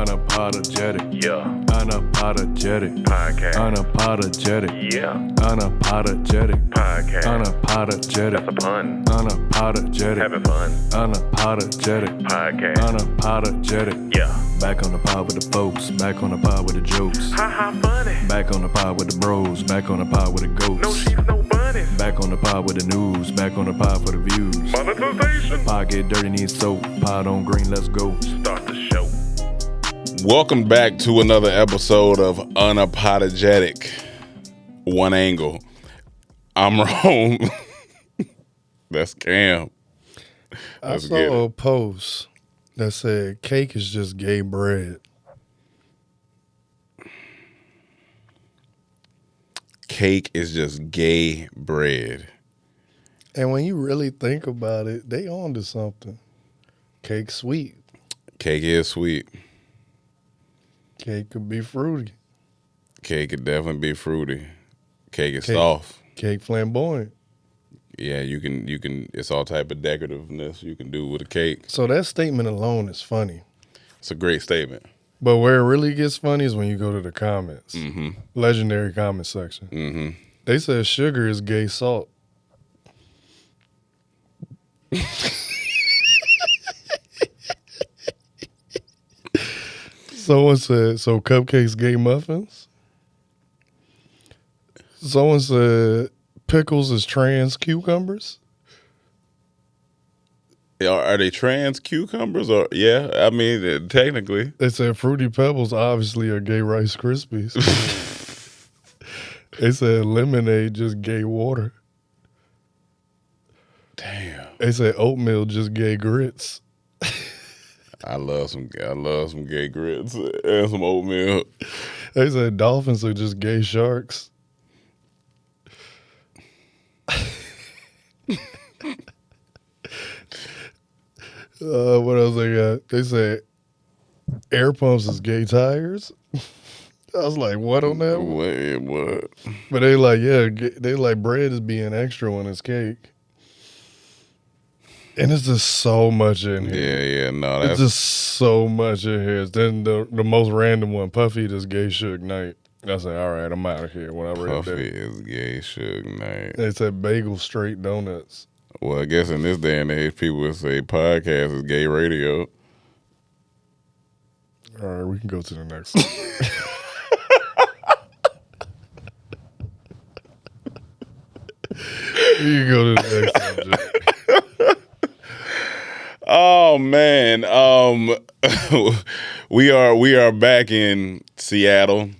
Unapologetic. Yeah. Unapologetic. Podcast. Unapologetic. Yeah. Unapologetic. Podcast. Unapologetic. That's a pun. Unapologetic. Having fun. Unapologetic. Podcast. Unapologetic. Yeah. Back on the pod with the folks. Back on the pod with the jokes. Ha ha funny. Back on the pod with the bros. Back on the pod with the ghosts. No sheep, no bunnies. Back on the pod with the news. Back on the pod for the views. Monetization. Pod get dirty, need soap. Pod on green, let's go. Start the show. Welcome back to another episode of Unapodogetic. One Angle. I'm Rome. That's Cam. I saw a post that said cake is just gay bread. Cake is just gay bread. And when you really think about it, they on to something. Cake sweet. Cake is sweet. Cake could be fruity. Cake could definitely be fruity. Cake is Cake. soft. Cake flamboyant. Yeah, you can. It's all type of decorativeness you can do with a cake. So that statement alone is funny. It's a great statement. But where it really gets funny is when you go to the comments. Mm-hmm. Legendary comment section. Mm-hmm. They said sugar is gay salt. Someone said, so cupcakes gay muffins? Someone said, pickles is trans cucumbers? Are they trans cucumbers or yeah? I mean, technically. They said Fruity Pebbles obviously are gay Rice Krispies. They said lemonade just gay water. Damn. They said oatmeal just gay grits. I love some gay grits and some oatmeal. They said dolphins are just gay sharks. What else they got? They said air pumps is gay tires. I was like, what on that one? Wait, what? But they like, yeah, they like bread is being extra when it's cake. And it's just so much in here. Yeah, no, that's It's just so much in here. Then the most random one, Puffy, this gay Suge Knight. I said, all right, I'm out of here when I read Puffy that. is gay Suge Knight. They said bagel straight donuts. Well, I guess in this day and age, people would say podcast is gay radio. All right, we can go to the next one. You can go to the next subject. Oh man, we are back in Seattle.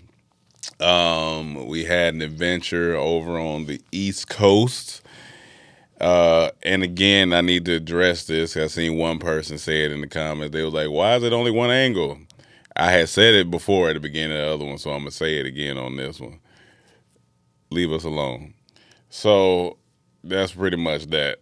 We had an adventure over on the East Coast. And again, I need to address this. I seen one person say it in the comments. They was like, why is it only one angle? I had said it before at the beginning of the other one, so I'm going to say it again on this one. Leave us alone. So that's pretty much that.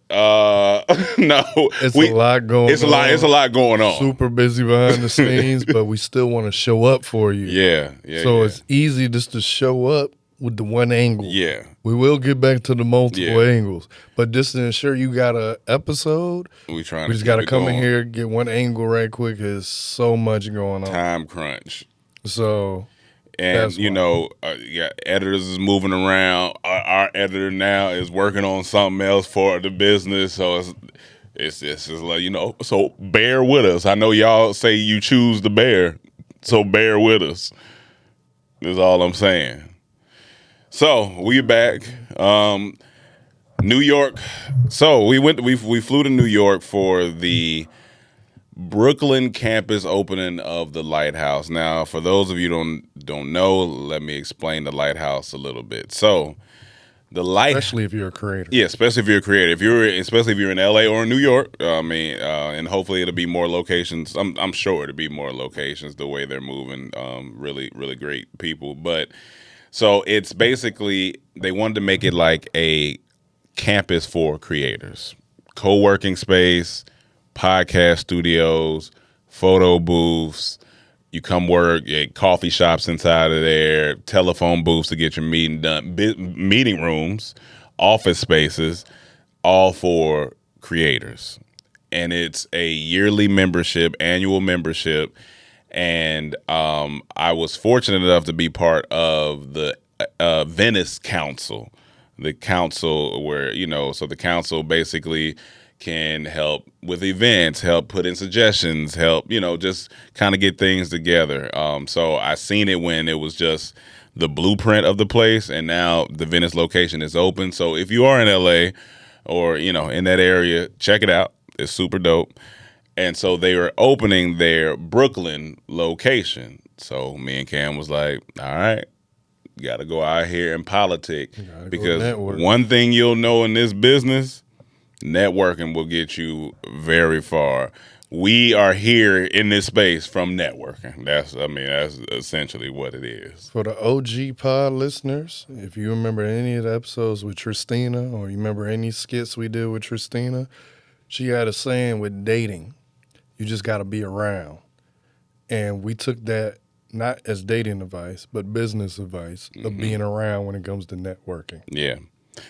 No. It's a lot going on. It's a lot going on. Super busy behind the scenes, but we still want to show up for you. Yeah. So it's easy just to show up with the one angle. Yeah. We will get back to the multiple angles. But just to ensure you got an episode, we just got to come in here, get one angle right quick. There's so much going on. Time crunch. So, and editors is moving around. Our editor now is working on something else for the business. So it's just like, so bear with us. I know y'all say you choose to bear, so bear with us. Is all I'm saying. So we back, New York. So we flew to New York for the Brooklyn campus opening of the Lighthouse. Now, for those of you don't know, let me explain the Lighthouse a little bit. So the especially if you're a creator. Yeah, especially if you're a creator. Especially if you're in LA or in New York. And hopefully it'll be more locations. I'm sure it'll be more locations the way they're moving. Really, really great people, but. So it's basically, they wanted to make it like a campus for creators. Co-working space, podcast studios, photo booths. You come work, coffee shops inside of there, telephone booths to get your meeting done, meeting rooms, office spaces, all for creators. And it's a yearly membership, annual membership. And I was fortunate enough to be part of the Venice Council, the council where, so the council basically can help with events, help put in suggestions, help, just kind of get things together. So I seen it when it was just the blueprint of the place, and now the Venice location is open. So if you are in LA or, in that area, check it out. It's super dope. And so they were opening their Brooklyn location. So me and Cam was like, all right, got to go out here and politic, because one thing you'll know in this business, networking will get you very far. We are here in this space from networking. That's essentially what it is. For the OG pod listeners, if you remember any of the episodes with Tristina, or you remember any skits we did with Tristina, she had a saying with dating, you just got to be around. And we took that not as dating advice, but business advice of being around when it comes to networking. Yeah,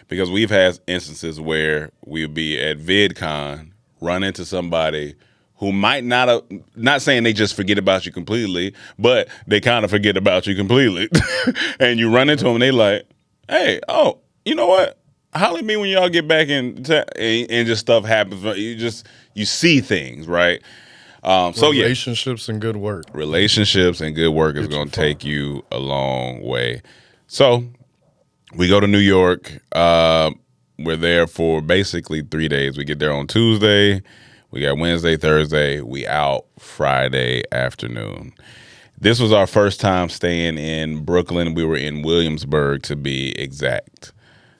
because we've had instances where we'll be at VidCon, run into somebody who might not saying they just forget about you completely, but they kind of forget about you completely. And you run into them and they like, hey, oh, you know what? Holler at me when y'all get back in and just stuff happens. You see things, right? Relationships and good work. Relationships and good work is going to take you a long way. So we go to New York. We're there for basically 3 days. We get there on Tuesday. We got Wednesday, Thursday. We out Friday afternoon. This was our first time staying in Brooklyn. We were in Williamsburg, to be exact,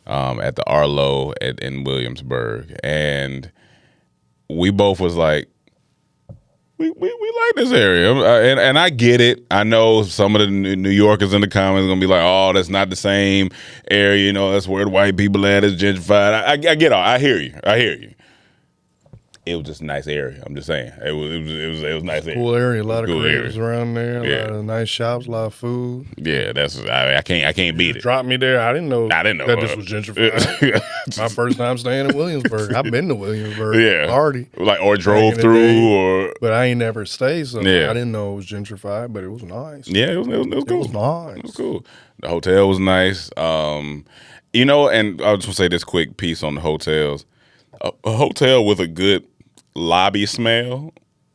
at the Arlo in Williamsburg. And we both was like, we like this area. And I get it. I know some of the New Yorkers in the comments are going to be like, oh, that's not the same area. That's where the white people at. It's gentrified. I get all. I hear you. It was just a nice area. I'm just saying. It was a nice area. Cool area. A lot of cool creatives around there. Yeah. A lot of nice shops. A lot of food. Yeah, I can't beat it. Dropped me there. I didn't know that this was gentrified. My first time staying in Williamsburg. I've been to Williamsburg. Yeah. Already. Or drove through, but I ain't never stayed, so yeah. I didn't know it was gentrified. But it was nice. Yeah, it was cool. It was nice. It was cool. The hotel was nice. And I'll just say this quick piece on the hotels. A hotel with a good lobby smell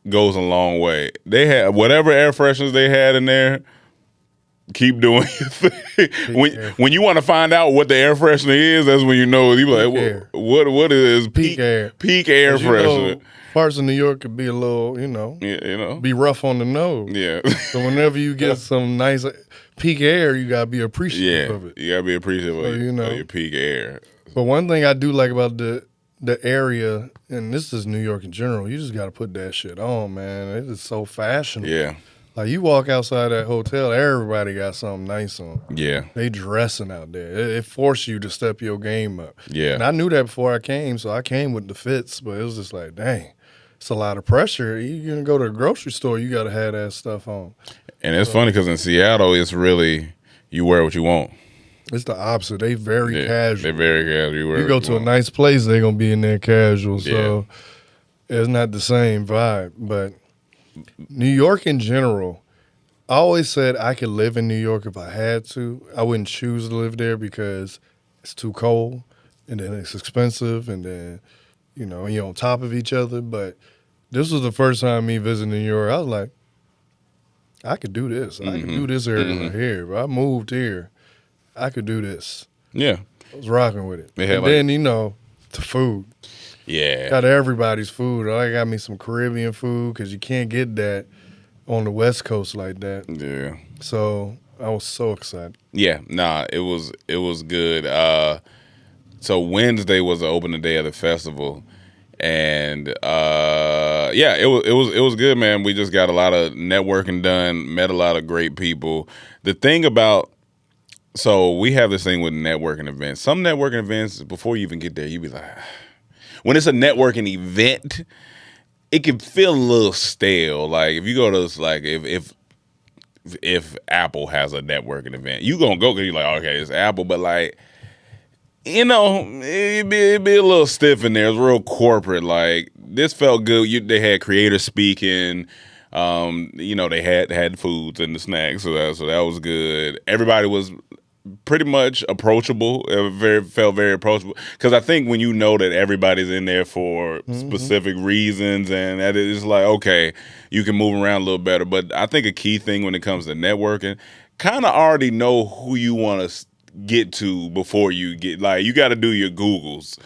goes a long way. They had whatever air fresheners they had in there. Keep doing your thing. When you want to find out what the air freshener is, that's when you know. You like, what is peak air? Peak air freshener. Parts of New York could be a little, be rough on the nose. Yeah. So whenever you get some nice peak air, you gotta be appreciative of it. You gotta be appreciative of your peak air. But one thing I do like about the area, and this is New York in general, you just got to put that shit on, man. It is so fashionable. Yeah. Like, you walk outside that hotel, everybody got something nice on. Yeah. They dressing out there. It forced you to step your game up. Yeah. And I knew that before I came, so I came with the fits, but it was just like, dang, it's a lot of pressure. You're going to go to a grocery store, you got to have that stuff on. And it's funny because in Seattle, it's really, you wear what you want. It's the opposite. They very casual. They're very casual. You go to a nice place, they're going to be in there casual. So it's not the same vibe. But New York in general, I always said I could live in New York if I had to. I wouldn't choose to live there because it's too cold and then it's expensive and then, you're on top of each other. But this was the first time me visiting New York. I was like, I could do this. I could do this area right here. But I moved here. I could do this. Yeah. I was rocking with it. And then, the food. Yeah. Got everybody's food. I got me some Caribbean food because you can't get that on the West Coast like that. Yeah. So I was so excited. Yeah. Nah, it was good. So Wednesday was the opening day of the festival. And it was good, man. We just got a lot of networking done, met a lot of great people. The thing about So we have this thing with networking events. Some networking events, before you even get there, you be like, when it's a networking event, it can feel a little stale. Like if you go to like if Apple has a networking event, you gonna go because you're like, okay, it's Apple, but like, it'd be a little stiff in there. It's real corporate. Like this felt good. They had creators speaking. They had foods and the snacks, so that was good. Everybody was pretty much approachable. Felt very approachable, because I think when you know that everybody's in there for specific reasons, and that it's like, okay, you can move around a little better. But I think a key thing when it comes to networking, kind of already know who you want to get to before you get, like, you got to do your Googles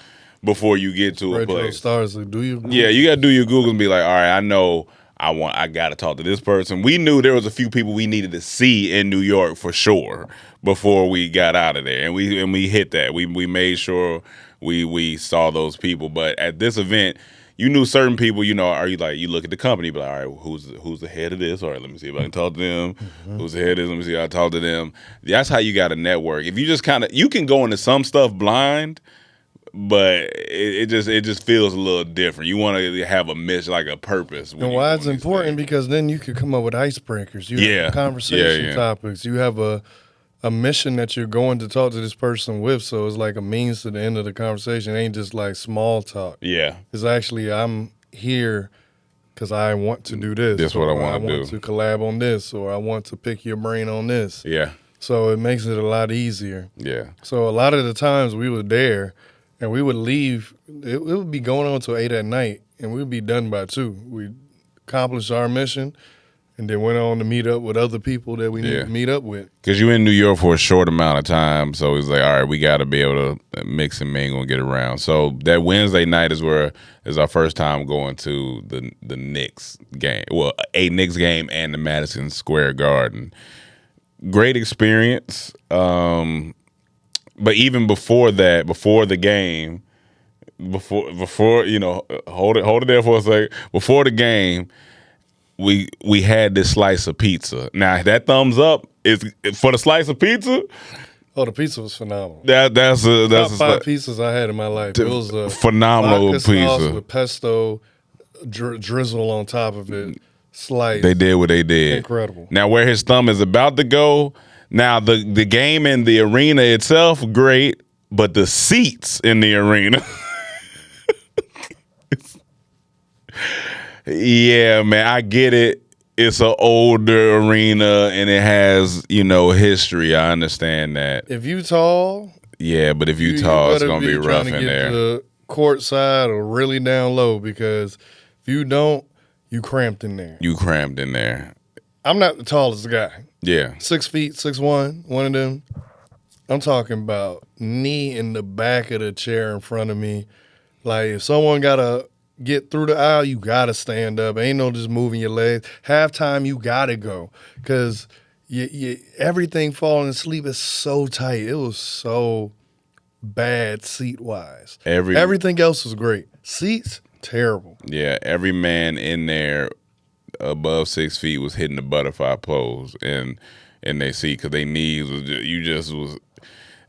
before you get to a place. Stars, like, do you? Yeah, you got to do your Googles and be like, all right, I know I got to talk to this person. We knew there was a few people we needed to see in New York for sure before we got out of there, and we hit that. We made sure we saw those people. But at this event, you knew certain people. Are you like, you look at the company, be like, all right, who's the head of this? All right, let me see if I can talk to them. Who's the head of this? Let me see if I talk to them. That's how you got to network. If you just you can go into some stuff blind, but it just feels a little different. You want to have a mission, like a purpose. And why it's important, because then you could come up with icebreakers. You have conversation topics. You have a mission that you're going to talk to this person with. So it's like a means to the end of the conversation. It ain't just like small talk. Yeah. It's actually, I'm here because I want to do this. That's what I want to do. I want to collab on this, or I want to pick your brain on this. Yeah. So it makes it a lot easier. Yeah. So a lot of the times we were there, and we would leave. It would be going on till 8 at night, and we'd be done by 2. We accomplished our mission, and then went on to meet up with other people that we need to meet up with. Because you're in New York for a short amount of time, so it's like, all right, we got to be able to mix and mingle and get around. So that Wednesday night is our first time going to the Knicks game. Well, a Knicks game and the Madison Square Garden. Great experience. But even before that, before the game, before hold it there for a second. Before the game, we had this slice of pizza. Now that thumbs up is for the slice of pizza. Oh, the pizza was phenomenal. That's top 5 pizzas I had in my life. It was a phenomenal vodka sauce pizza with pesto drizzle on top of it. Slice. They did what they did. Incredible. Now where his thumb is about to go. Now, the game in the arena itself, great, but the seats in the arena. Yeah, man, I get it. It's an older arena, and it has, history. I understand that. If you tall. Yeah, but if you tall, it's going to be rough in there. The court side or really down low, because if you don't, you cramped in there. You cramped in there. I'm not the tallest guy. Yeah. 6 feet, 6'1", one of them. I'm talking about knee in the back of the chair in front of me. Like, if someone got to get through the aisle, you got to stand up. Ain't no just moving your legs. Halftime, you got to go. Because everything falling asleep is so tight. It was so bad seat-wise. Everything else was great. Seats, terrible. Yeah, every man in there above 6 feet was hitting the butterfly pose in their seat, because their knees was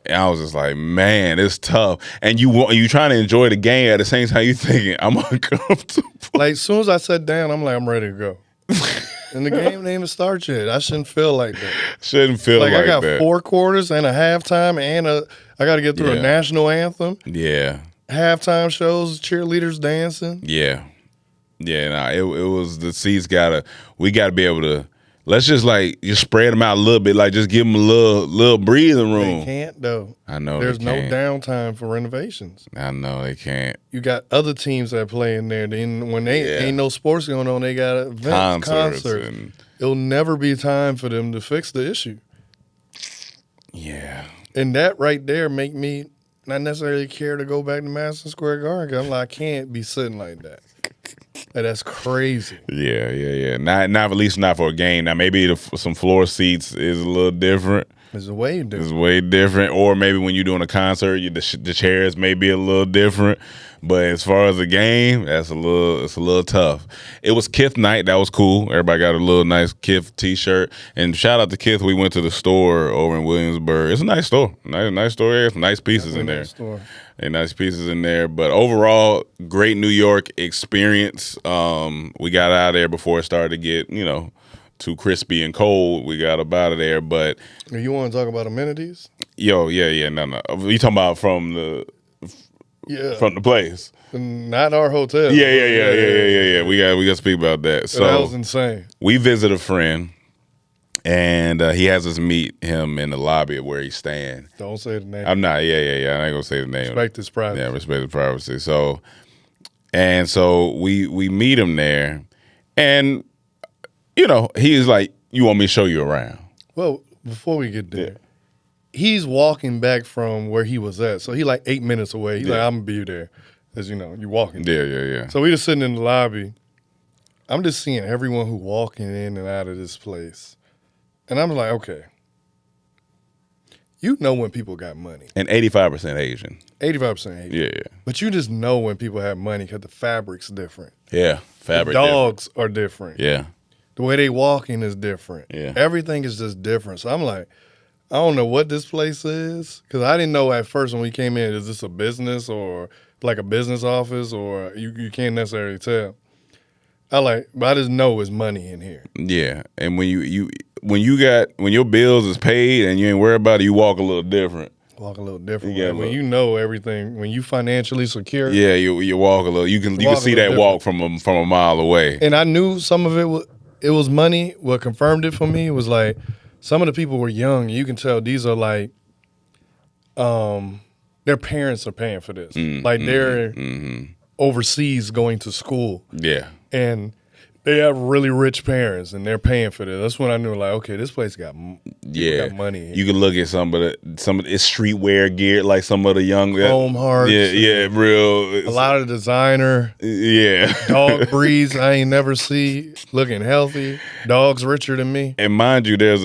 and I was just like, man, it's tough. And you trying to enjoy the game at the same time you thinking, I'm uncomfortable. Like, as soon as I sat down, I'm like, I'm ready to go. And the game didn't even start yet. I shouldn't feel like that. Shouldn't feel like that. I got 4 quarters and a halftime, and I got to get through a national anthem. Yeah. Halftime shows, cheerleaders dancing. Yeah. Yeah, nah, it was, the seats we gotta be able to, let's just spread them out a little bit, like just give them a little breathing room. They can't though. I know there's they no can't. Downtime for renovations. I know they can't. You got other teams that play in there. Then when they ain't no sports going on, they got events, concerts. It'll never be time for them to fix the issue. Yeah. And that right there make me not necessarily care to go back to Madison Square Garden, because I'm like, I can't be sitting like that. Like, that's crazy. Yeah. Not at least not for a game. Now maybe some floor seats is a little different. It's way different. It's way different. Or maybe when you're doing a concert, the chairs may be a little different. But as far as the game, it's a little tough. It was Kith night. That was cool. Everybody got a little nice Kith t-shirt. And shout out to Kith. We went to the store over in Williamsburg. It's a nice store. Nice store. There's some nice pieces in there. Nice store. And nice pieces in there. But overall, great New York experience. We got out of there before it started to get, too crispy and cold. We got up out of there. But you want to talk about amenities? No. You talking about from the from the place. Not our hotel. Yeah. We got to speak about that. So that was insane. We visit a friend, and he has us meet him in the lobby of where he's staying. Don't say the name. I'm not. Yeah. I ain't gonna say the name. Respect his privacy. Yeah, respect his privacy. So we meet him there, and he's like, "You want me to show you around?" Well, before we get there, he's walking back from where he was at. So he like 8 minutes away. He's like, I'm going to be there. As you know, you're walking. Yeah. So we just sitting in the lobby. I'm just seeing everyone who walking in and out of this place. And I'm like, okay. You know when people got money. And 85% Asian. 85% Asian. Yeah. But you just know when people have money because the fabric's different. Yeah, fabric. The dogs are different. Yeah. The way they walking is different. Yeah. Everything is just different. So I'm like, I don't know what this place is. Because I didn't know at first when we came in, is this a business or like a business office, or you can't necessarily tell. But I just know it's money in here. Yeah. And when when your bills is paid and you ain't worried about it, you walk a little different. Walk a little different. Yeah, when you know everything, when you financially secure. Yeah, you walk a little. You can see that walk from a mile away. And I knew some of it was money. What confirmed it for me was like some of the people were young. You can tell these are like, their parents are paying for this. They're overseas going to school. Yeah. And they have really rich parents, and they're paying for this. That's when I knew, like, okay, this place got money. Here. You can look at some of it's streetwear gear, like some of the young Home Hearts. Yeah, real. A lot of designer. Yeah. Dog breeds I ain't never see. Looking healthy. Dogs richer than me. And mind you, that's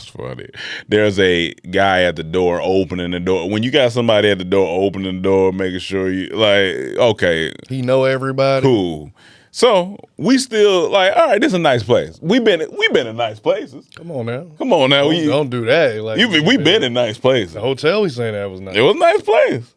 funny. There's a guy at the door opening the door. When you got somebody at the door opening the door, making sure you okay. He know everybody. Cool. So we still like, all right, this is a nice place. We've been in nice places. Come on now. Don't do that. Like we've been in nice places. The hotel we saying that was nice. It was a nice place.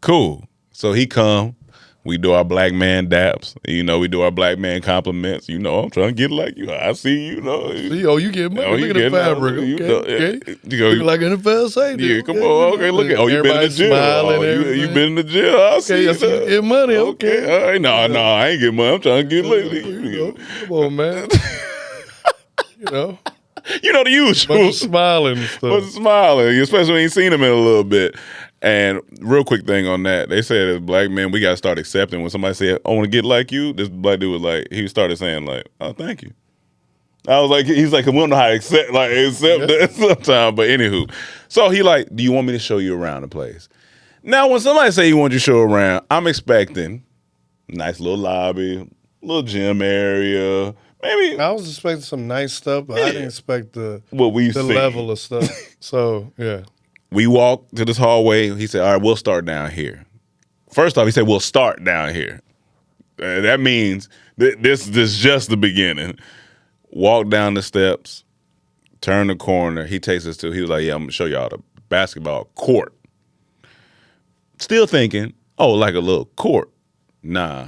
Cool. So he come. We do our black man daps. We do our black man compliments. I'm trying to get like you. I see you. You get money. Look at the fabric. Okay. Look like NFL safety. Yeah, come on. Okay, look at. You been in the gym. You been in the gym. I see you get money. Okay. All right. No, I ain't get money. I'm trying to get lately. Come on, man. The usual. Bunch of smiling and stuff. Especially when you ain't seen him in a little bit. And real quick thing on that, they said as black men, we got to start accepting when somebody said, I want to get like you, this black dude was like, he started saying like, oh, thank you. I was like, he's like, we don't know how to accept that sometimes. But anywho, so he like, do you want me to show you around the place? Now, when somebody say he wants you to show around, I'm expecting nice little lobby, little gym area. Maybe I was expecting some nice stuff, but I didn't expect the see. level of stuff. So, yeah. We walked to this hallway. He said, all right, we'll start down here. First off, he said, we'll start down here. That means this is just the beginning. Walk down the steps, turn the corner. He takes us he was like, yeah, I'm going to show y'all the basketball court. Still thinking, like a little court. Nah.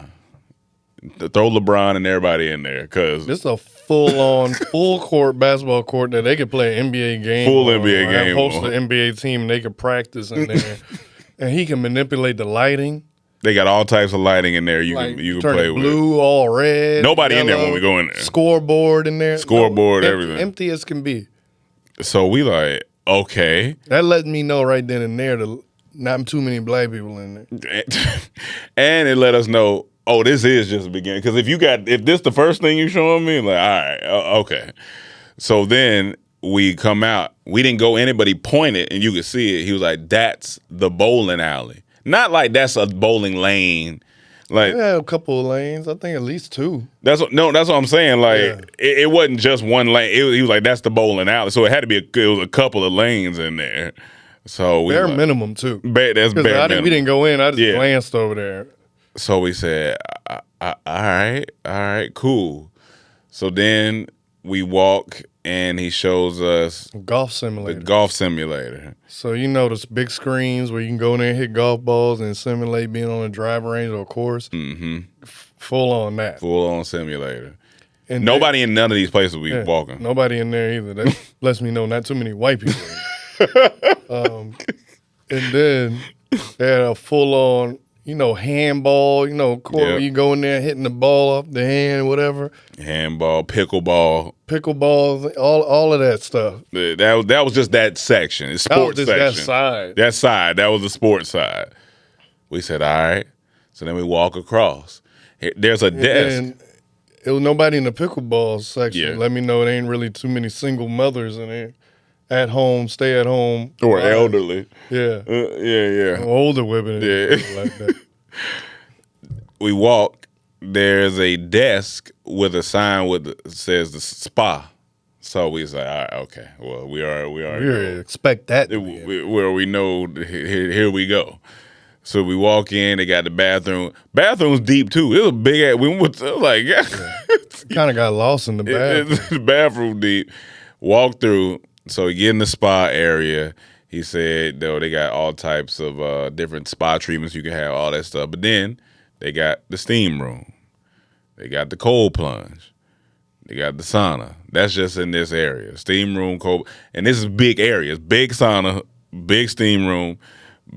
Throw LeBron and everybody in there because this is a full court basketball court that they could play an NBA game. Full NBA game. Host an NBA team and they could practice in there. And he can manipulate the lighting. They got all types of lighting in there you can play with. Blue, all red. Nobody yellow, in there when we go in there. Scoreboard in there. Everything. Empty as can be. So we like, okay. That let me know right then and there that not too many black people in there. And it let us know, this is just the beginning. Because if this the first thing you showing me, like, all right, okay. So then we come out. We didn't go in it, but he pointed and you could see it. He was like, that's the bowling alley. Not like that's a bowling lane. Like we had a couple of lanes. I think at least two. That's what I'm saying. Like it wasn't just one lane. He was like, that's the bowling alley. So it had to be it was a couple of lanes in there. So we bare minimum too. That's bare minimum. We didn't go in. I just glanced over there. So we said, all right, cool. So then we walk and he shows us the golf simulator. So those big screens where you can go in there and hit golf balls and simulate being on a driving range or a course. Mm-hmm. Full on that. Full on simulator. And nobody in none of these places we walking. Nobody in there either. That lets me know not too many white people. And then They had a full on, handball, court where Yep. you go in there hitting the ball off the hand, whatever. Handball, pickleball. Pickleball, all of that stuff. That was just that section. It's That was sports just section. that side. That side. That was the sports side. We said, all right. So then we walk across. There's a desk. And it was nobody in the pickleball section. Yeah. Let me know it ain't really too many single mothers in there. At home, stay at home. Or elderly. Yeah. Yeah. Older women. Yeah. Like that. We walk. There's a desk with a sign says the spa. So we say, all right, okay. Well, we Expect that. To be in. where we know here we go. So we walk in. They got the bathroom. Bathroom's deep too. It was a big ass. We went to, like, Kind of got lost in the bathroom. the bathroom deep. Walk through. So we get in the spa area. He said, though, they got all types of different spa treatments you can have, all that stuff. But then they got the steam room. They got the cold plunge. They got the sauna. That's just in this area. Steam room, cold. And this is big areas. Big sauna, big steam room,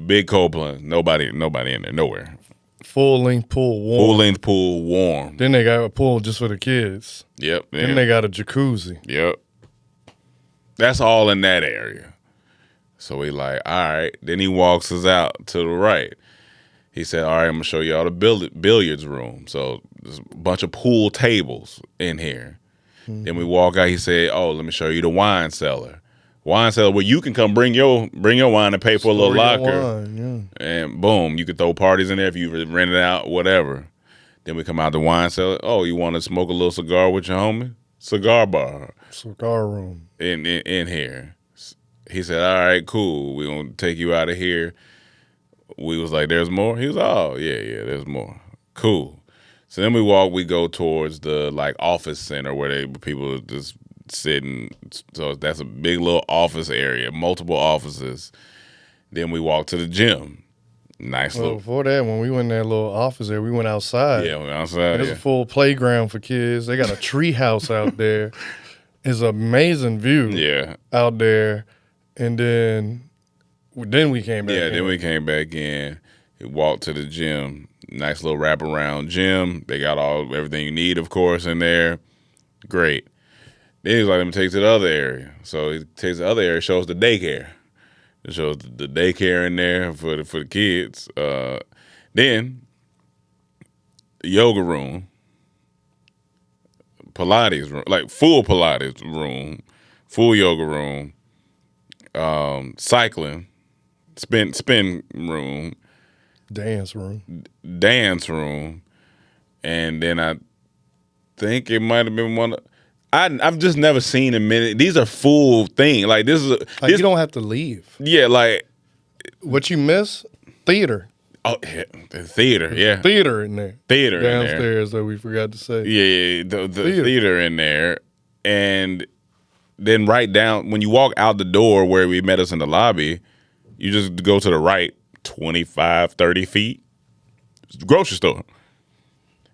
big cold plunge. Nobody in there, nowhere. Full length pool, warm. Full length pool, warm. Then they got a pool just for the kids. Yep. Then they got a jacuzzi. Yep. That's all in that area. So we like, all right. Then he walks us out to the right. He said, all right, I'm going to show you all the billiards room. So there's a bunch of pool tables in here. Mm-hmm. Then we walk out. He said, oh, let me show you the wine cellar. Wine cellar where you can come bring your wine and pay for a little locker. Wine, yeah. And boom, you can throw parties in there if you rent it out, whatever. Then we come out the wine cellar. Oh, you want to smoke a little cigar with your homie? Cigar bar. Cigar room. In here. He said, all right, cool. We're going to take you out of here. We was like, there's more? He was like, oh, yeah, there's more. Cool. So then we go towards the, like, office center where people just sitting. So that's a big little office area, multiple offices. Then we walk to the gym. Nice little. Before that, when we went in that little office there, we went outside. Yeah, we went outside. There's a full playground for kids. They got a tree house out there. It's an amazing view. Yeah. Out there. And then we came back in. Yeah, then we came back in. We walked to the gym. Nice little wraparound gym. They got everything you need, of course, in there. Great. Then he's like, let me take you to the other area. So he takes the other area, shows the daycare. It shows the daycare in there for the kids. Then the yoga room, Pilates room, like full Pilates room, full yoga room, cycling, spin room, dance room, and then I think it might have been one. I've just never seen a minute. These are full thing. Like this is you don't have to leave. Yeah, like what you miss? Theater. Oh, yeah, the theater. Yeah, theater in there. Theater downstairs that we forgot to say. Yeah, the theater in there, and then right down when you walk out the door where we met us in the lobby, you just go to the right 25, 30 feet. Grocery store.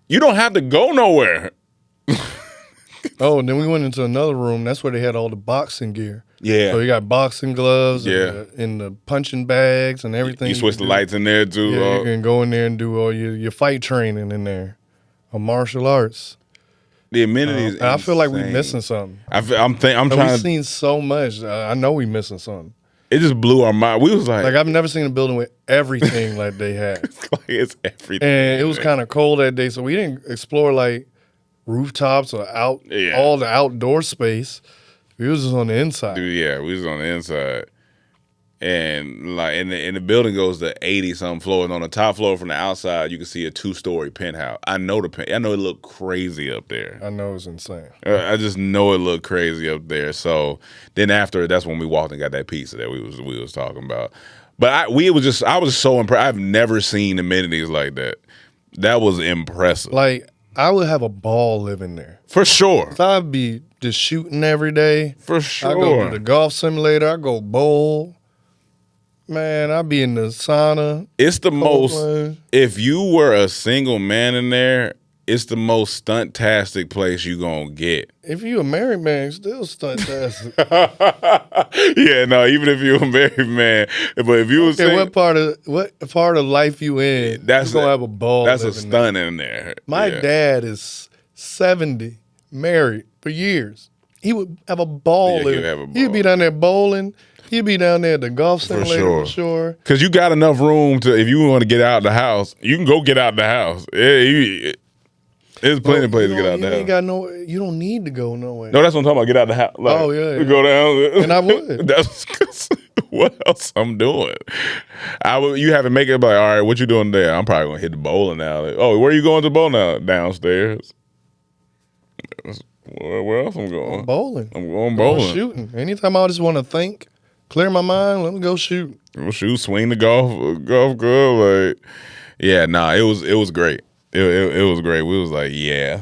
You don't have to go nowhere. Oh, and then we went into another room. That's where they had all the boxing gear. Yeah. So you got boxing gloves Yeah. and the punching bags and everything. You switch the lights in there too. Yeah, you can go in there and do all your fight training in there, or martial arts. The amenities. And I feel like we're missing something. I'm trying. We've seen so much. I know we're missing something. It just blew our mind. We was like I've never seen a building with everything like they had. it's everything. And it was kind of cold that day, so we didn't explore like rooftops or all the outdoor space. We was just on the inside. Dude, yeah, we was on the inside. And like in the building goes to 80-something floors. On the top floor from the outside, you can see a 2-story penthouse. I know it looked crazy up there. I know it's insane. I just know it looked crazy up there. So then after, that's when we walked and got that pizza that we was talking about. But I was so impressed. I've never seen amenities like that. That was impressive. Like I would have a ball living there. For sure. So I'd be just shooting every day. For sure. I go to the golf simulator. I go bowl. Man, I'd be in the sauna. It's the most. If you were a single man in there, it's the most stunt-tastic place you gonna get. If you a married man, you still stunt-tastic. Yeah, no, even if you're a married man, but if you was Okay, what part of life you in? that's you gonna have a ball. That's a living there. stunt in there. My Yeah. dad is 70, married for years. He would have a ball. Yeah, living. he'd have a He'd be ball. down there bowling. He'd be down there at the golf For simulator sure. for sure. Because you got enough room to, if you want to get out the house, you can go get out the house. There's plenty of places to get out the You ain't house. got no. You don't need to go nowhere. No, that's what I'm talking about. Get out the house. Like, Oh, yeah. Go down. And I would. That's 'cause what else I'm doing. You have to make it like, all right, what you doing there? I'm probably gonna hit the bowling alley. Oh, where you going to bowl now? Downstairs. Where else I'm going? Bowling. I'm going Or bowling. shooting. Anytime I just want to think, clear my mind, let me go shoot. We'll shoot, swing the golf club. Like, yeah, nah, it was great. It was great. We was like, yeah.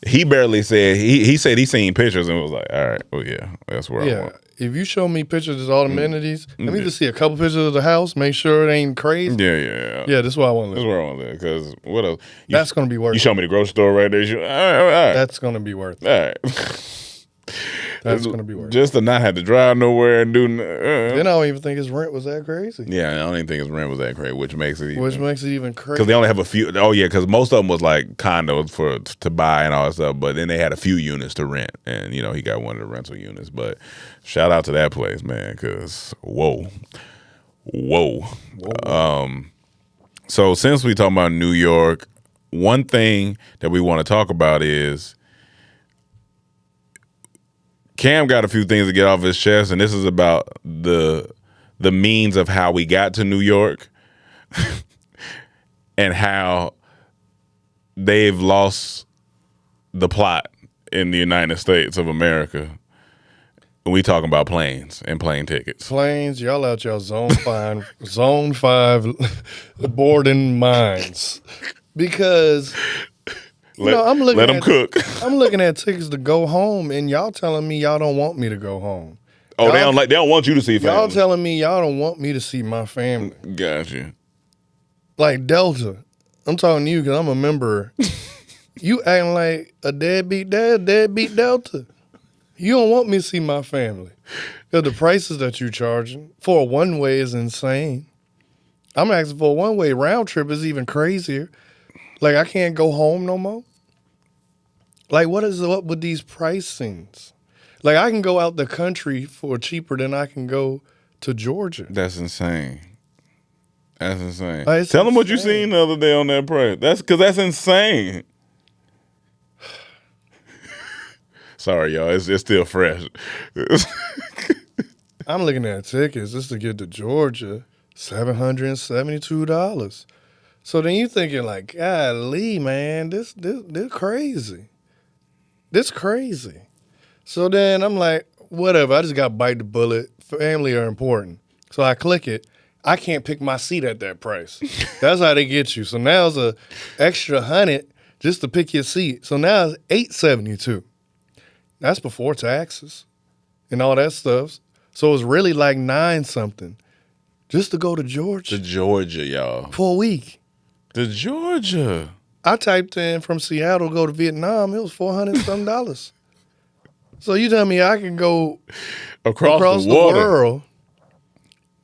He barely said he said he seen pictures and was like, all right, well, yeah, that's where I Yeah. want. If you show me pictures of all the amenities, let me just see a couple pictures of the house, make sure it ain't crazy. Yeah. Yeah, this is what I want to That's live. where I want to live. Because what else? That's gonna be worth You it. show me the grocery store right there. All right. That's gonna be worth it. All right. That's gonna be worth it. Just to not have to drive nowhere and do. Then I don't even think his rent was that crazy. Yeah, I don't even think his rent was that crazy, which makes it. Which makes it even crazy. Because they only have a few. Oh yeah, because most of them was like condos to buy and all that stuff. But then they had a few units to rent, and he got one of the rental units. But shout out to that place, man, because whoa. So since we talking about New York, one thing that we want to talk about is Cam got a few things to get off his chest, and this is about the means of how we got to New York and how they've lost the plot in the United States of America. We talking about planes and plane tickets. Planes, y'all out y'all zone five boarding mines. Because I'm looking let them at cook. I'm looking at tickets to go home, and y'all telling me y'all don't want me to go home. Oh, they don't want you to see family. Y'all telling me y'all don't want me to see my family. Gotcha. Like Delta. I'm talking to you because I'm a member. You acting like a deadbeat dad, deadbeat Delta. You don't want me to see my family. Because the prices that you charging for a one-way is insane. I'm asking for a one-way. Round trip is even crazier. Like, I can't go home no more. Like, what is up with these pricings? Like, I can go out the country for cheaper than I can go to Georgia. That's insane. That's insane. It's Tell them what you insane. seen the other day on that price. That's because that's insane. Sorry, y'all. It's still fresh. I'm looking at tickets just to get to Georgia, $772. So then you thinking like, golly, man, this crazy. This crazy. So then I'm like, whatever. I just got to bite the bullet. Family are important. So I click it. I can't pick my seat at that price. That's how they get you. So now it's a extra $100 just to pick your seat. So now it's $872. That's before taxes and all that stuff. So it's really like $9 something just to go to Georgia To Georgia, y'all. for a week. To Georgia. I typed in from Seattle go to Vietnam. It was $400 something. So you tell me I can go across the the water. world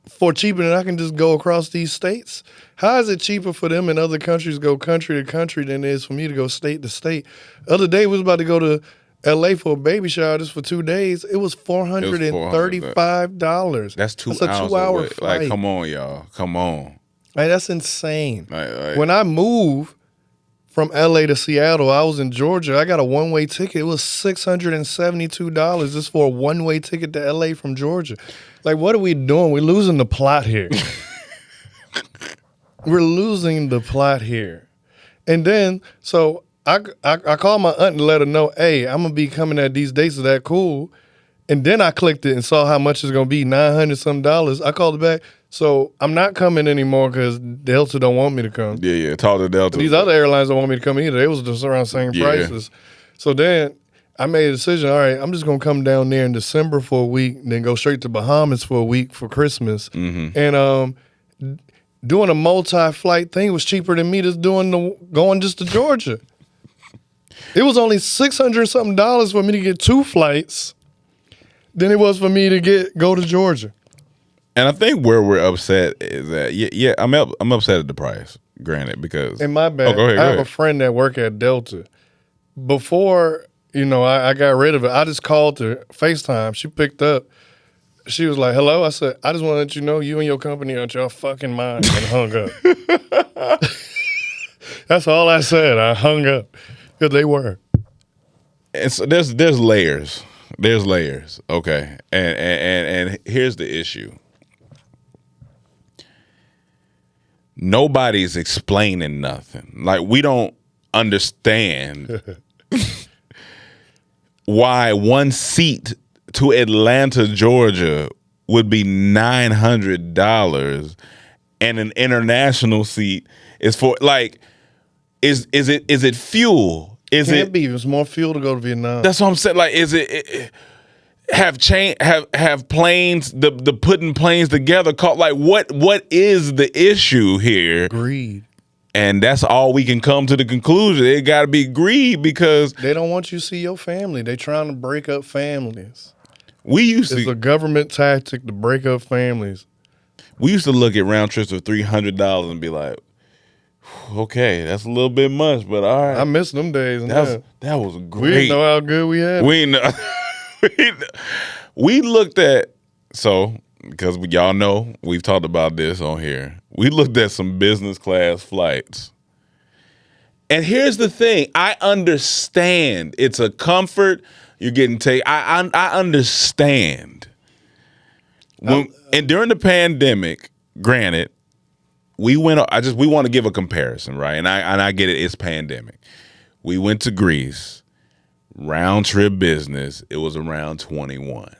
for cheaper than I can just go across these states? How is it cheaper for them in other countries to go country to country than it is for me to go state to state? The other day we was about to go to LA for a baby shower just for 2 days. It was $435. That's 2 That's a hours 2-hour away. flight. Like, come on, y'all. Come on. Like, that's insane. Like, When I moved from LA to Seattle, I was in Georgia. I got a one-way ticket. It was $672 just for a one-way ticket to LA from Georgia. Like, what are we doing? We're losing the plot here. We're losing the plot here. And then, so I called my aunt and let her know, hey, I'm going to be coming at these dates. Is that cool? And then I clicked it and saw how much it's going to be, $900 some. I called it back. So I'm not coming anymore because Delta don't want me to come. yeah. Talk to Delta. These other airlines don't want me to come either. They was just around the same Yeah. prices. So then I made a decision. All right, I'm just going to come down there in December for a week, then go straight to Bahamas for a week for Christmas. Mm-hmm. And doing a multi-flight thing was cheaper than me just going just to Georgia. It was only $600 something for me to get 2 flights than it was for me to go to Georgia. And I think where we're upset is that I'm upset at the price. Granted, because And my bad. Go ahead. I have a friend that work at Delta. Before I got rid of it, I just called her FaceTime. She picked up. She was like, "Hello." I said, "I just want to let you know you and your company are out your fucking mind," and hung up. That's all I said. I hung up because they were. And so there's layers. There's layers. Okay, and here's the issue. Nobody's explaining nothing. Like, we don't understand why one seat to Atlanta, Georgia would be $900 and an international seat is for, like, is it fuel? Can't be. It's more fuel to go to Vietnam. That's what I'm saying. Like, is it have planes, the putting planes together called, like, what is the issue here? Greed. And that's all we can come to the conclusion. It got to be greed, because They don't want you to see your family. They trying to break up families. it's It's a government tactic to break up families. we used to look at round trips of $300 and be like, okay, that's a little bit much, but all right. I miss them days. That was We great. didn't know how good we had. We know. We looked at, because y'all know we've talked about this on here. We looked at some business class flights. And here's the thing. I understand. It's a comfort. You're getting taken. I understand. And during the pandemic, granted, we want to give a comparison, right? And I get it. It's pandemic. We went to Greece. Round trip business, it was around 21.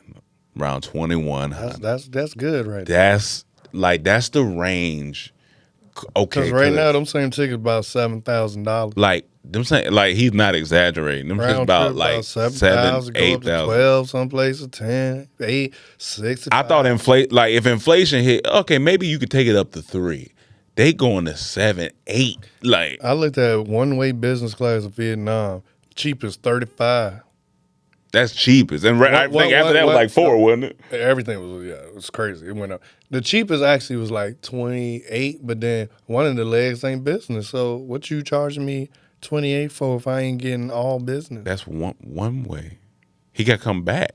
Around 2100. That's good right there. That's the range. Okay. Because right now, them same tickets about $7,000. Like them saying, like, he's not exaggerating. Them just about like 7,000, 8,000. 12, some places 10, 8, 6. I thought if inflation hit, okay, maybe you could take it up to 3. They going to 7, 8. Like, I looked at one-way business class in Vietnam. Cheapest $35. that's cheapest. And I think after that was like 4, wasn't it? Everything was, it was crazy. It went up. The cheapest actually was like 28, but then one of the legs ain't business. So what you charging me 28 for if I ain't getting all business? That's one way. He got to come back.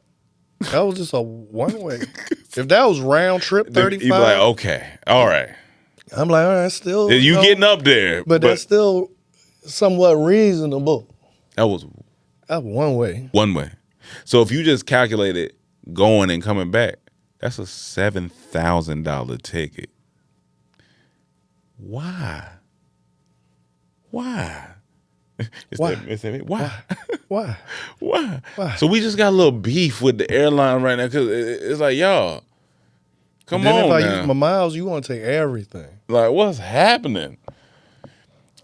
That was just a one way. If that was round trip 35, You'd be like, okay, all right. I'm like, all right, still. You getting up there. But that's still somewhat reasonable. That was That's one way. one way. So if you just calculate it going and coming back, that's a $7,000 ticket. Why? Why? Why? Why? Why? Why? So we just got a little beef with the airline right now, because it's like, y'all, come Then on if I now. use my miles, you want to take everything. Like, what's happening?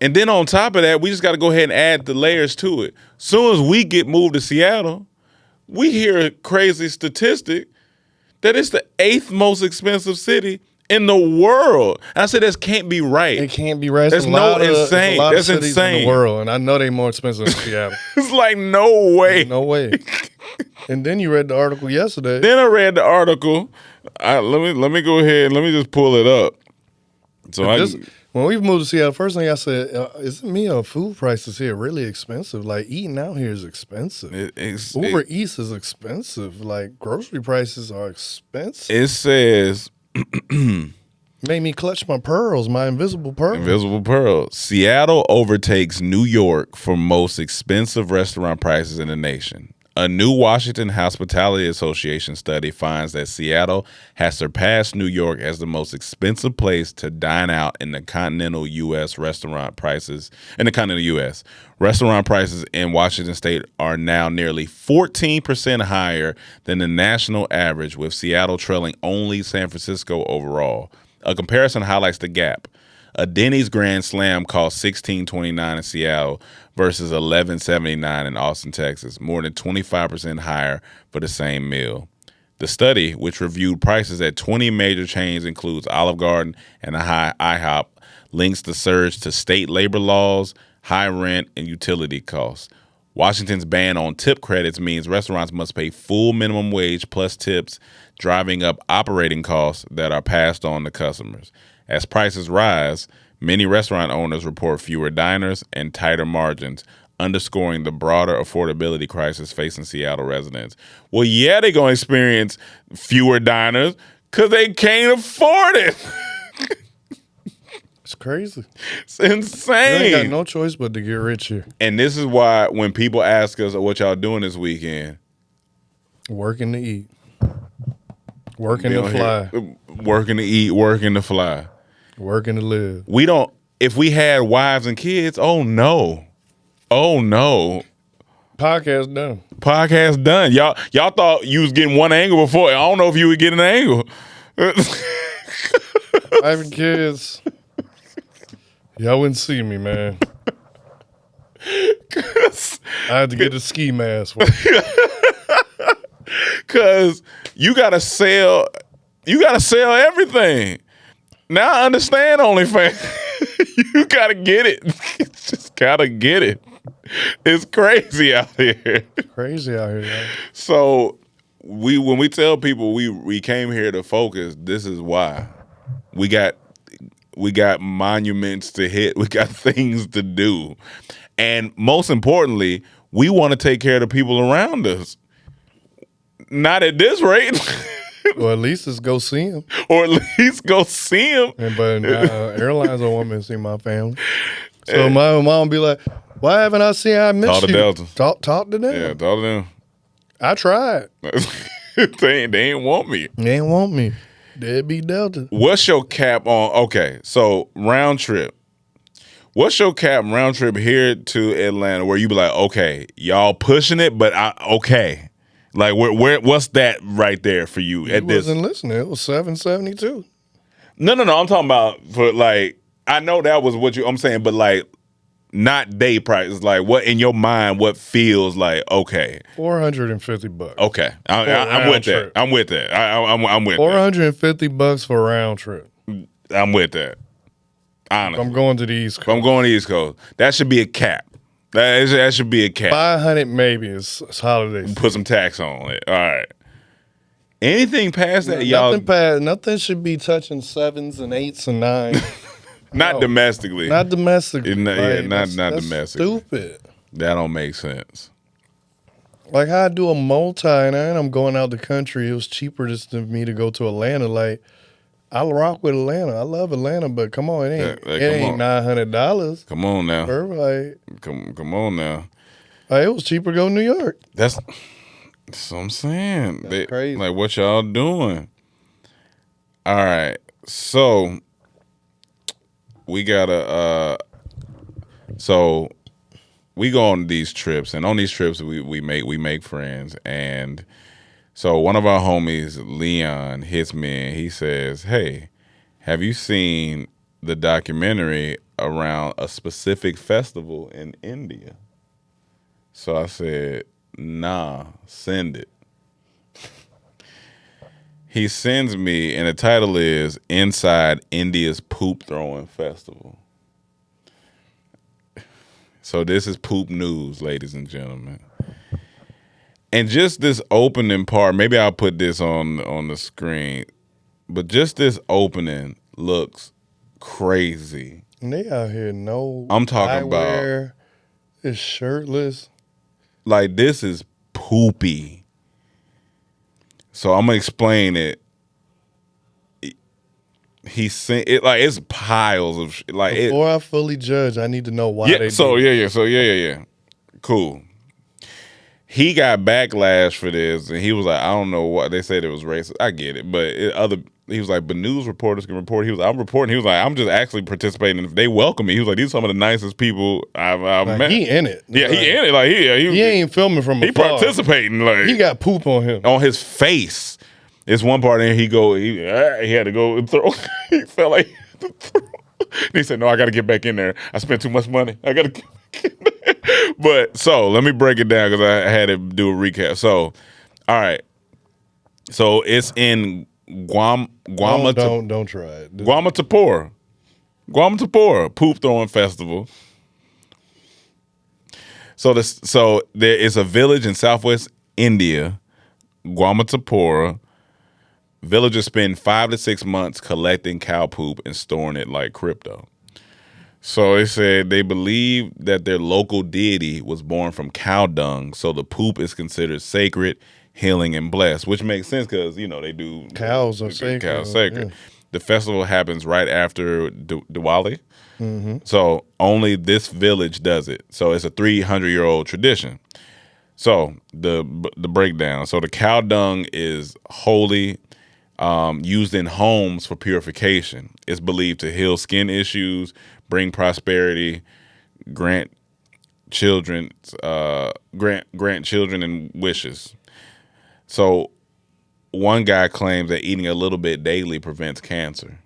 And then on top of that, we just got to go ahead and add the layers to it. Soon as we get moved to Seattle, we hear a crazy statistic that it's the 8th most expensive city in the world. And I said, this can't be right. It can't be right. That's It's a lot of- insane. it's a lot of That's cities insane. in the world, and I know they more expensive than Seattle. It's like, no way. No way. And then you read the article yesterday. Then I read the article. Let me go ahead. Let me just pull it up. So When we moved to Seattle, first thing I said, is it me or food prices here really expensive? Like, eating out here is expensive. Uber Eats is expensive. Like, grocery prices are expensive. it says Made me clutch my pearls, my invisible pearls. Invisible Pearl. Seattle overtakes New York for most expensive restaurant prices in the nation. A new Washington Hospitality Association study finds that Seattle has surpassed New York as the most expensive place to dine out in the continental U.S. Restaurant prices in Washington state are now nearly 14% higher than the national average, with Seattle trailing only San Francisco overall. A comparison highlights the gap. A Denny's Grand Slam costs $16.29 in Seattle versus $11.79 in Austin, Texas, more than 25% higher for the same meal. The study, which reviewed prices at 20 major chains, includes Olive Garden and IHOP, links the surge to state labor laws, high rent, and utility costs. Washington's ban on tip credits means restaurants must pay full minimum wage plus tips, driving up operating costs that are passed on to customers. As prices rise, many restaurant owners report fewer diners and tighter margins, underscoring the broader affordability crisis facing Seattle residents. Well, yeah, they're going to experience fewer diners because they can't afford it. It's crazy. It's insane. You ain't got no choice but to get rich here. And this is why when people ask us what y'all doing this weekend, Working to eat. Working to fly. Working to eat, working to fly. Working to live. We don't, if we had wives and kids, oh no. Oh no. Podcast done. Podcast done. Y'all thought you was getting one angle before. I don't know if you were getting an angle. Wife and kids. Y'all wouldn't see me, man. I had to get a ski mask. Cause you gotta sell everything. Now I understand OnlyFans. You gotta get it. You just gotta get it. It's crazy out here. Crazy out here, y'all. So when we tell people we came here to focus, this is why. We got monuments to hit. We got things to do. And most importantly, we want to take care of the people around us. Not at this rate. Well, at least let's go see him. Or at least go see him. But airlines don't want me to see my family. So my mom be like, why haven't I seen I miss Talk you? to Delta. Talk to them. Yeah, talk to them. I tried. They ain't want me. They ain't want me. They'd be Delta. What's your cap on? Okay, so round trip. What's your cap round trip here to Atlanta where you be like, okay, y'all pushing it, but okay. Like what's that right there for you at this? Wasn't listening. It was $772. No. I'm talking about for like, I know that was what I'm saying, but like not day price. Like what in your mind, what feels like okay? $450. Okay, I'm with that. I'm with that. I'm with $450 for a round trip. that. I'm with that. Honestly, I'm going to the East Coast. if I'm going to the East Coast, that should be a cap. That should be a cap. 500 maybe. It's holidays. Put some tax on it. All right. Anything past that, y'all? Nothing should be touching 7s and 8s and 9s. Not domestically. Not domestically. Not That's domestically. stupid. That don't make sense. Like how I do a multi and I'm going out the country. It was cheaper just for me to go to Atlanta. Like I rock with Atlanta. I love Atlanta, but come on, it ain't $900. Come on now. Like, Come on now. it was cheaper to go to New York. That's what I'm saying. That's crazy. Like what y'all doing? All right. So we gotta so we go on these trips, and on these trips we make friends. And so one of our homies, Leon, hits me and he says, hey, have you seen the documentary around a specific festival in India? So I said, nah, send it. He sends me, and the title is Inside India's Poop Throwing Festival. So this is poop news, ladies and gentlemen. And just this opening part, maybe I'll put this on the screen, but just this opening looks crazy. And they out here I'm talking about it's shirtless. Like this is poopy. So I'm gonna explain it. He sent it like it's piles of like Before I fully judge, I need to know why they so do it. yeah. Cool. He got backlash for this, and he was like, I don't know what they said it was racist. I get it, but he was like, but news reporters can report. He was like, I'm reporting. He was like, I'm just actually participating. If they welcome me, he was like, these are some of the nicest people I've Like, met. he in it. Yeah, Like, he in it. Like he ain't filming from he afar. participating. Like He got poop on him. on his face. It's one part in he had to go and throw. He felt like he had to throw. He said, no, I got to get back in there. I spent too much money. I got to get back in there. But so let me break it down because I had to do a recap. So, all right. So it's in Don't try it. Guamatapora poop throwing festival. So there is a village in southwest India, Guamatapora. Villagers spend 5 to 6 months collecting cow poop and storing it like crypto. So they said they believe that their local deity was born from cow dung, so the poop is considered sacred, healing, and blessed, which makes sense because, they do. Cows are sacred. Cows sacred. Yeah. The festival happens right after Diwali. Mm-hmm. So only this village does it. So it's a 300-year-old tradition. So the breakdown. So the cow dung is holy, used in homes for purification. It's believed to heal skin issues, bring prosperity, grant children and wishes. So one guy claims that eating a little bit daily prevents cancer.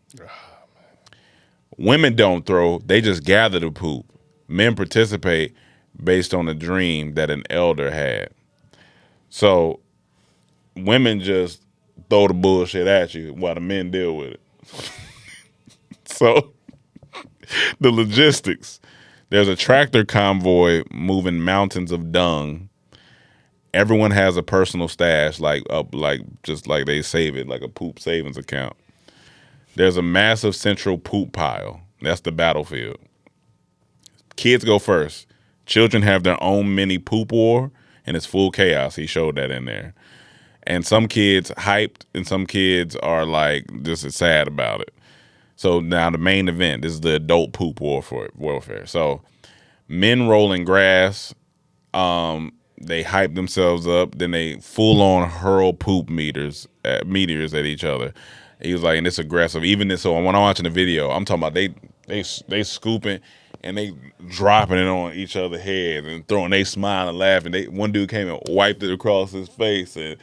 Women don't throw, they just gather the poop. Men participate based on a dream that an elder had. So women just throw the bullshit at you while the men deal with it. So the logistics. There's a tractor convoy moving mountains of dung. Everyone has a personal stash, just like they save it, like a poop savings account. There's a massive central poop pile. That's the battlefield. Kids go first. Children have their own mini poop war, and it's full chaos. He showed that in there. And some kids hyped, and some kids are like just sad about it. So now the main event, this is the adult poop warfare. So men rolling grass, they hype themselves up, then they full on hurl poop meteors at each other. He was like, and it's aggressive. Even this, so when I'm watching the video, I'm talking about they scooping and they dropping it on each other's heads and throwing. They smiling, laughing. One dude came and wiped it across his face and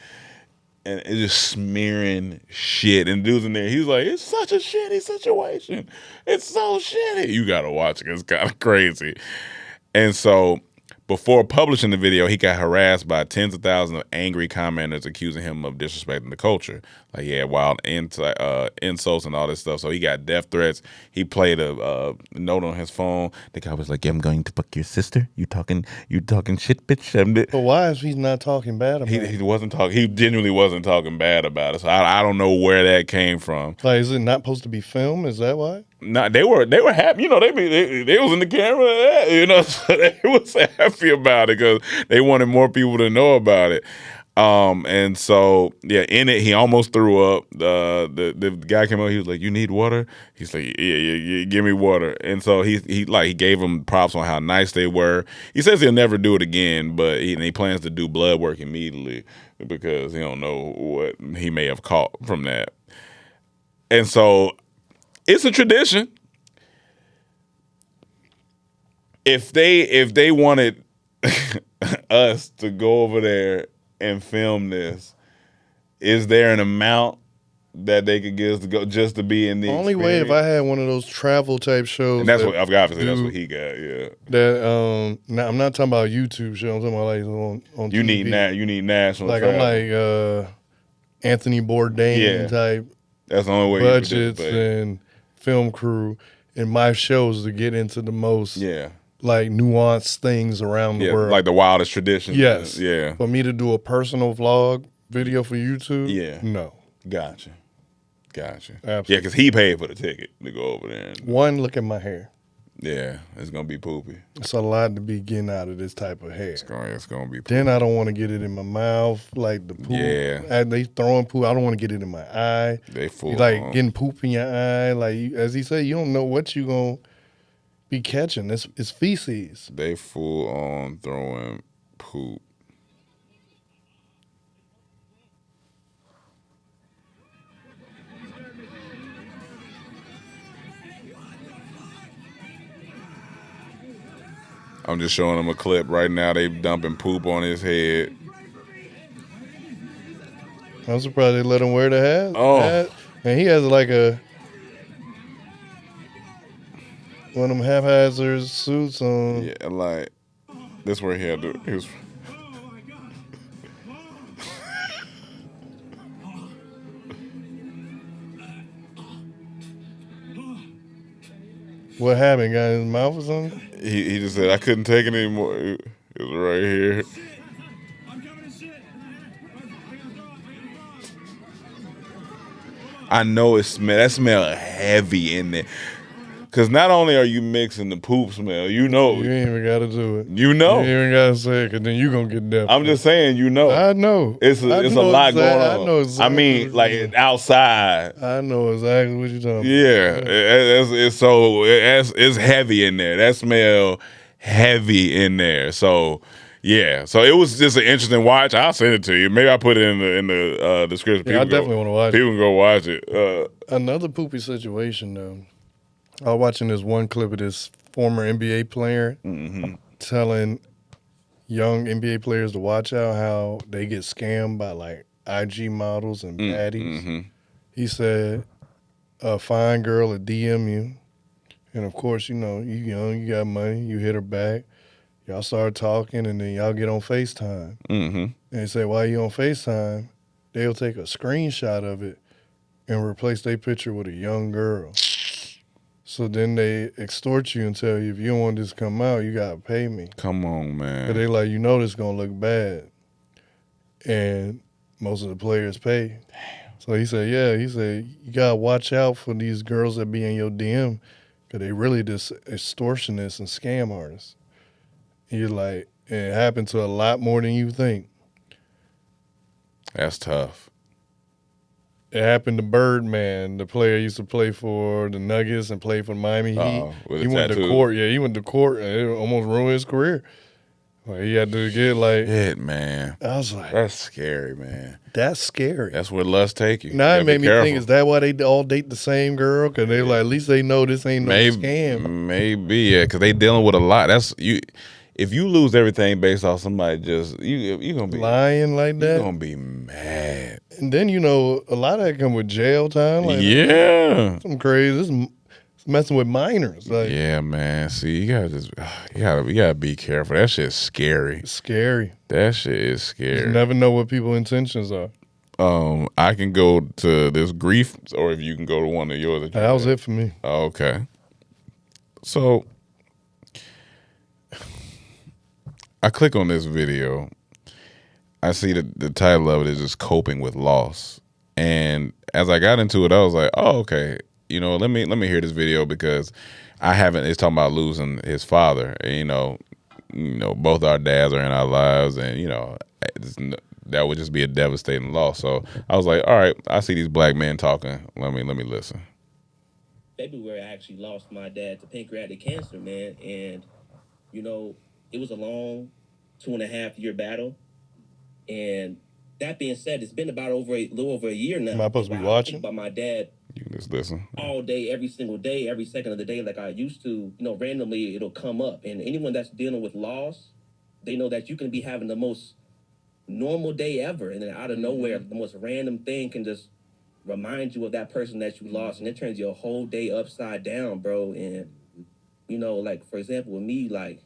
it's just smearing shit. And dudes in there, he was like, it's such a shitty situation. It's so shitty. You gotta watch it. It's kind of crazy. And so before publishing the video, he got harassed by tens of thousands of angry commenters accusing him of disrespecting the culture. Like he had wild insults and all this stuff. So he got death threats. He played a note on his phone. The guy was like, "I'm going to fuck your sister. You talking shit, bitch." But why is he not talking bad about it? He wasn't talking. He genuinely wasn't talking bad about it. So I don't know where that came from. Like, is it not supposed to be filmed? Is that why? No, they were happy. They was in the camera. So they was happy about it because they wanted more people to know about it. And so in it he almost threw up. The guy came out. He was like, "You need water?" He's like, "Yeah, give me water." And so he gave him props on how nice they were. He says he'll never do it again, but he plans to do blood work immediately because he don't know what he may have caught from that. And so it's a tradition. If they wanted us to go over there and film this, is there an amount that they could give us to go just to be in the only way if I had one of those travel type shows? And that's what obviously that's what he got. Yeah. That now I'm not talking about YouTube shows. I'm talking about like on you TV. You need national. Like travel. I'm like Anthony Bourdain type. That's the only way budgets and film crew in my shows to get into the most like nuanced things around the world, like the wildest traditions. Yes, yeah. For me to do a personal vlog video for YouTube, no. Gotcha. Absolutely. Yeah, because he paid for the ticket to go over there. One, look at my hair. Yeah, it's gonna be poopy. It's a lot to be getting out of this type of hair. It's gonna be poopy. Then I don't want to get it in my mouth, like the poop. Yeah. They throwing poop. I don't want to get it in my eye. They full like getting poop in your eye. Like as he said, you don't know what you gonna be catching. It's feces. They full on throwing poop. I'm just showing him a clip right now. They dumping poop on his head. I'm surprised they let him wear the hat. Oh. And he has like one of them haphazard suits on. Yeah, like this where he had to. He was. What happened? Got in his mouth or something? He just said I couldn't take it anymore. It was right here. I know that smell heavy in there. Cause not only are you mixing the poop smell, you know. You ain't even got to do it. You know. You ain't even got to say it, cause then you gonna get deaf. I'm just saying, you know. I know. It's a lot going on. I know exactly. I mean, like outside. I know exactly what you're talking about. Yeah, it's heavy in there. That smell heavy in there. So yeah, so it was just an interesting watch. I'll send it to you. Maybe I'll put it in the description. Yeah, I definitely want to watch it. People can go watch it. Another poopy situation though. I was watching this one clip of this former NBA player telling young NBA players to watch out how they get scammed by like IG models and baddies. He said a fine girl will DM you, and of course, you know, you young, you got money, you hit her back, y'all start talking, and then y'all get on FaceTime. And they say, while you on FaceTime, they'll take a screenshot of it and replace their picture with a young girl. So then they extort you and tell you, if you don't want this to come out, you got to pay me. Come on, man. But they like, you know this going to look bad. And most of the players pay. So he said, you got to watch out for these girls that be in your DM because they really just extortionists and scam artists. And you're like, it happened to a lot more than you think. That's tough. It happened to Birdman, the player used to play for the Nuggets and play for Miami Heat. He went to court. Yeah, he went to court and it almost ruined his career. Like, he had to get like... Shit, man. I was like... That's scary, man. That's scary. That's where lust take you. Now it made me think, is that why they all date the same girl? Because they like, at least they know this ain't no scam. Maybe, yeah, because they dealing with a lot. That's you. If you lose everything based off somebody just you gonna be lying like that, you're gonna be mad. And then you know a lot of that come with jail time. Like, yeah, some crazy. It's messing with minors. Like, yeah, man. See, you gotta be careful. That shit's scary. It's scary. That shit is scary. You never know what people's intentions are. I can go to this grief, or if you can go to one of yours. That was it for me. Okay. So I click on this video. I see the title of it is just coping with loss. And as I got into it, I was like, oh, okay. You know, let me hear this video because it's talking about losing his father. And, you know, both our dads are in our lives, and, you know, that would just be a devastating loss. So I was like, all right, I see these black men talking. Let me listen. February, I actually lost my dad to pancreatic cancer, man. And, you know, it was a long 2.5-year battle. And that being said, it's been about a little over a year now. Am I supposed to be watching? About my dad. You can just listen. All day, every single day, every second of the day, like I used to. You know, randomly it'll come up. And anyone that's dealing with loss, they know that you can be having the most normal day ever. And then out of nowhere, the most random thing can just remind you of that person that you lost. And it turns your whole day upside down, bro. And, you know, like, for example, with me, like,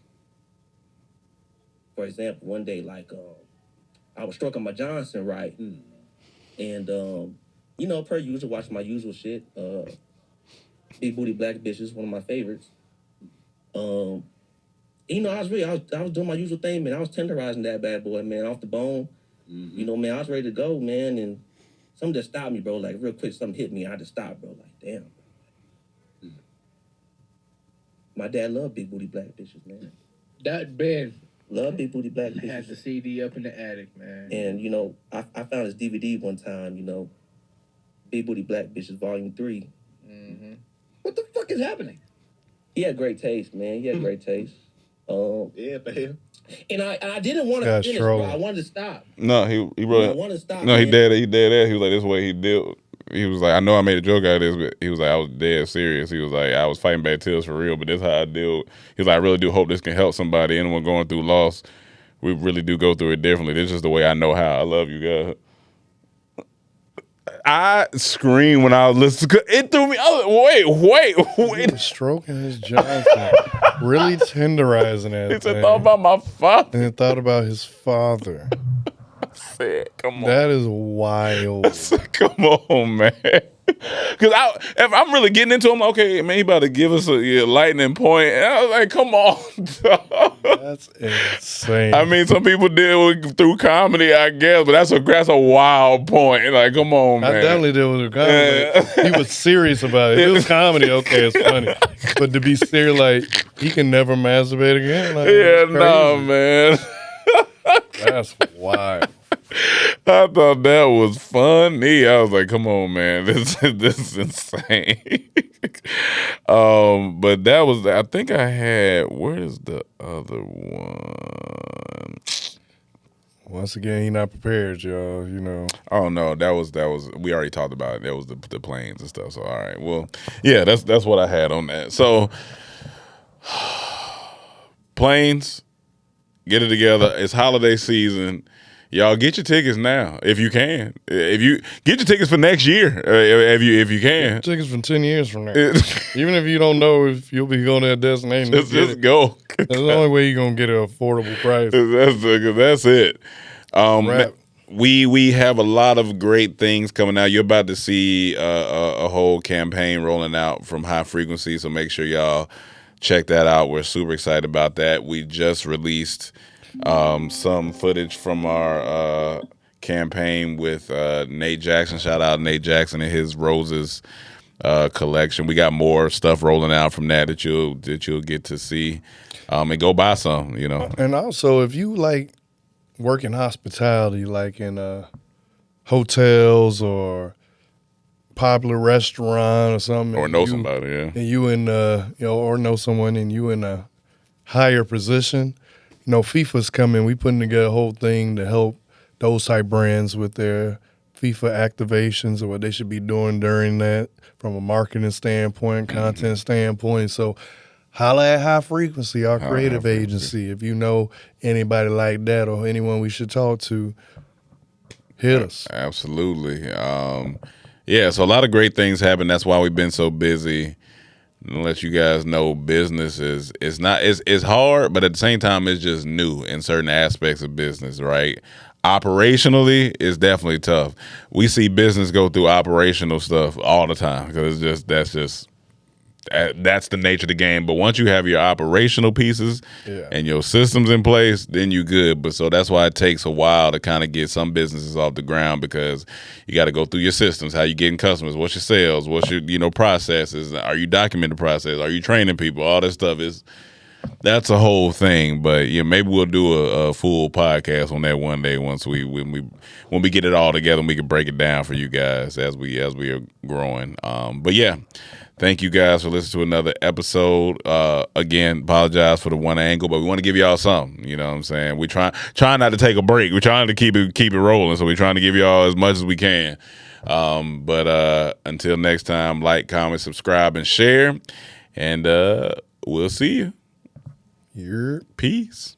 one day, like, I was stroking my Johnson, right? And, you know, per usual, watching my usual shit. Big Booty Black Bitches, one of my favorites. You know, I was doing my usual thing, man. I was tenderizing that bad boy, man, off the bone. You know, man, I was ready to go, man, and something just stopped me, bro. Like, real quick, something hit me. I had to stop, bro. Like, damn, bro. My dad loved Big Booty Black Bitches, man. That Ben. Love Big Booty Black Bitches. Had the CD up in the attic, man. And, you know, I found his DVD one time, you know, Big Booty Black Bitches Volume 3. What the fuck is happening? He had great taste, man. He had great taste. Yeah, man. And I didn't want to finish, bro. I wanted to stop. No, he really. I wanted to stop. No, man. he dead ass. He was like, this way he did. He was like, I know I made a joke out of this, but he was like, I was dead serious. He was like, I was fighting back tears for real, but this is how I deal. He was like, I really do hope this can help somebody. Anyone going through loss, we really do go through it differently. This is just the way I know how. I love you, God. I screamed when I was listening. It threw me. I was like, wait. Stroking his Johnson, really tenderizing that. He said, thought about my father. And then thought about his father. I said, come on. That is wild. I said, come on, man. Because if I'm really getting into him, okay, man, he about to give us a lightning point. And I was like, come on. That's insane. I mean, some people deal with through comedy, I guess, but that's a wild point. Like, come on, man. I definitely did with a comedy. But he was serious about it. If it was comedy, okay, it's funny. But to be serious, like, he can never masturbate again. Like, Yeah, that's no, crazy. man. That's wild. I thought that was funny. I was like, come on, man. This is insane. But that was, I think I had, where's the other one? Once again, he not prepared, y'all. You know. Oh no, that was we already talked about it. That was the planes and stuff. So all right. Well, yeah, that's what I had on that. So planes, get it together. It's holiday season. Y'all get your tickets now if you can. If you get your tickets for next year, if you can. Tickets from 10 years from now. Even if you don't know if you'll be going to that destination, just go. That's the only way you're gonna get an affordable price. That's it. Rap. We have a lot of great things coming out. You're about to see a whole campaign rolling out from High Frequency, so make sure y'all check that out. We're super excited about that. We just released some footage from our campaign with Nate Jackson. Shout out Nate Jackson and his Roses collection. We got more stuff rolling out from that you'll get to see. And go buy some, you know. And also, if you like work in hospitality, like in hotels or popular restaurant or something, Or and know you- somebody, yeah. and you in or know someone, and you in a higher position, you know, FIFA's coming. We putting together a whole thing to help those type brands with their FIFA activations or what they should be doing during that from a marketing standpoint, content standpoint. So holla at High Frequency, our creative agency. If you know anybody like that or anyone we should talk to, hit us. Absolutely. Yeah, so a lot of great things happen. That's why we've been so busy. And let you guys know, business is it's hard, but at the same time, it's just new in certain aspects of business, right? Operationally, it's definitely tough. We see business go through operational stuff all the time because that's the nature of the game. But once you have your operational pieces and your systems in place, then you good. But so that's why it takes a while to kind of get some businesses off the ground, because you got to go through your systems. How you getting customers? What's your sales? What's your processes? Are you documenting the process? Are you training people? All this stuff that's a whole thing. But yeah, maybe we'll do a full podcast on that one day when we get it all together and we can break it down for you guys as we are growing. But yeah. Thank you guys for listening to another episode. Again, apologize for the one angle, but we want to give y'all something. You know what I'm saying? We trying not to take a break. We're trying to keep it rolling, so we're trying to give y'all as much as we can. But until next time, like, comment, subscribe, and share. And we'll see you. You're Peace.